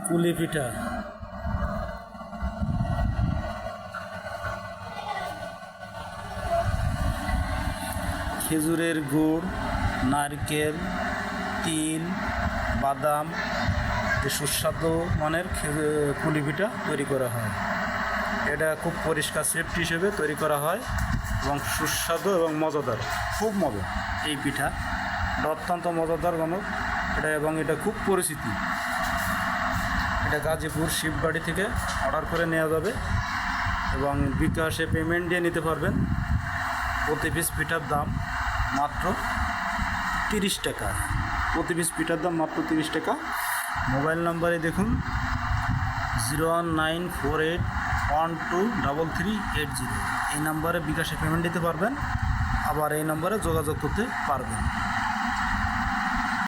কুলি পিঠা, খেজুরের গুড়, নারকেল, তিল, বাদাম যে সুস্বাদু মানের কুলি পিঠা তৈরি করা হয়। এটা খুব পরিষ্কার সেফটি হিসেবে তৈরি করা হয় এবং সুস্বাদু এবং মজাদার, খুব মজা এই পিঠা। এটা অত্যন্ত মজাদার গণক এটা, এবং এটা খুব পরিচিতি। এটা গাজীপুর শিববাড়ি থেকে অর্ডার করে নেওয়া যাবে এবং বিকাশে পেমেন্ট দিয়ে নিতে পারবেন। প্রতি পিস পিঠার দাম মাত্র 30 টাকা। প্রতি পিস পিঠার দাম মাত্র 30 টাকা। মোবাইল নাম্বারে দেখুন 01948123380। এই নাম্বারে বিকাশে পেমেন্ট দিতে পারবেন, আবার এই নাম্বারে যোগাযোগ করতে পারবেন।